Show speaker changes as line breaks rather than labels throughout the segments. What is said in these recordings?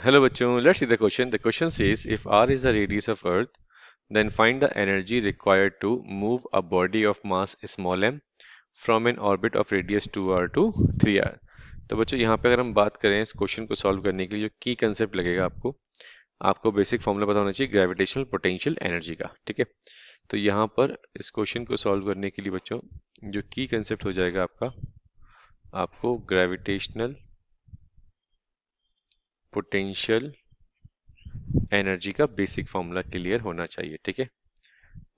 Hello बच्चों, let's see the question. The question says if r is the radius of earth, then find the energy required to move a body of mass small m from an orbit of radius 2r to 3r. तो बच्चों यहाँ पे अगर हम बात करें इस question को सॉल्व करने के लिए जो की कंसेप्ट लगेगा आपको आपको बेसिक फॉर्मूला पता होना चाहिए ग्रेविटेशनल पोटेंशियल एनर्जी का। ठीक है, तो यहाँ पर इस क्वेश्चन को सॉल्व करने के लिए बच्चों जो की कंसेप्ट हो जाएगा आपको ग्रेविटेशनल पोटेंशियल एनर्जी का बेसिक फॉर्मूला क्लियर होना चाहिए। ठीक है,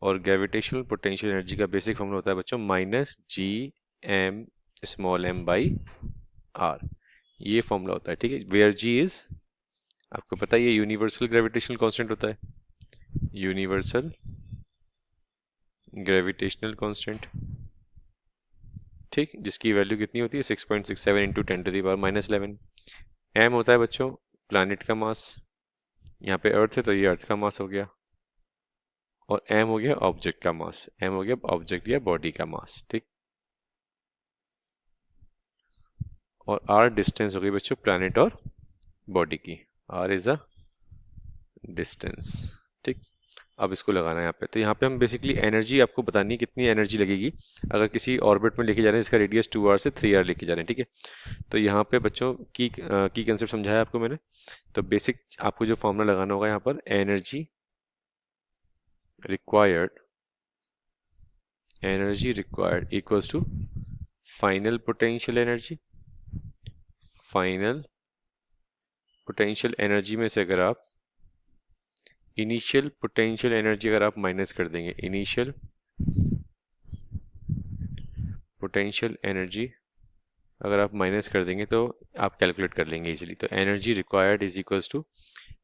और ग्रेविटेशनल पोटेंशियल एनर्जी का बेसिक फॉर्मूला होता है बच्चों minus G M small M by R, ये फॉर्मूला होता है। ठीक है, वेयर जी इज आपको पता है ये यूनिवर्सल ग्रेविटेशनल कांस्टेंट होता है, यूनिवर्सल ग्रेविटेशनल कांस्टेंट। ठीक, जिसकी वैल्यू कितनी होती है 6.67 into 10 to the power minus 11। M होता है बच्चों प्लैनेट का मास, यहाँ पे अर्थ है तो ये अर्थ का मास हो गया, और एम हो गया ऑब्जेक्ट का मास, एम हो गया ऑब्जेक्ट या बॉडी का मास। ठीक, और आर डिस्टेंस हो गई बच्चों प्लैनेट और बॉडी की, आर इज अ डिस्टेंस। ठीक, अब इसको लगाना है यहाँ पे, तो यहाँ पे हम बेसिकली एनर्जी आपको बतानी है कितनी एनर्जी लगेगी अगर किसी ऑर्बिट में लेके जा रहे हैं जिसका रेडियस 2r से 3r लेके जा रहे हैं। ठीक है, तो यहाँ पे बच्चों की कंसेप्ट समझाया आपको मैंने। तो बेसिक आपको जो फॉर्मूला लगाना होगा यहाँ पर energy required equals to final potential energy. Final potential energy में से अगर आप इनिशियल पोटेंशियल एनर्जी अगर आप माइनस कर देंगे, इनिशियल पोटेंशियल एनर्जी अगर आप माइनस कर देंगे तो आप कैलकुलेट कर लेंगे इजीली। तो energy required is equals to,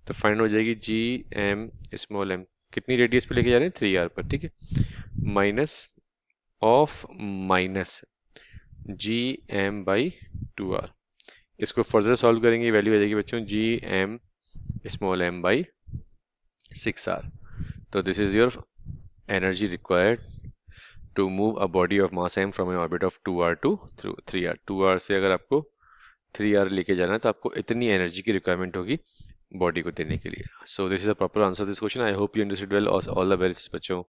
तो फाइंड हो जाएगी जी एम स्मॉल एम, कितनी रेडियस पे लेके जा रहे हैं 3r पर। ठीक है, minus of minus G M by 2r। इसको फर्दर सॉल्व करेंगे, वैल्यू आ जाएगी बच्चों G M small M by 6r। तो this is your energy required to move a body of mass m from an orbit of 2r to 3r। 2r से अगर आपको 3r लेके जाना है तो आपको इतनी एनर्जी की रिक्वायरमेंट होगी बॉडी को देने के लिए। So this is a proper answer this question. I hope you understood well. All the best बच्चों।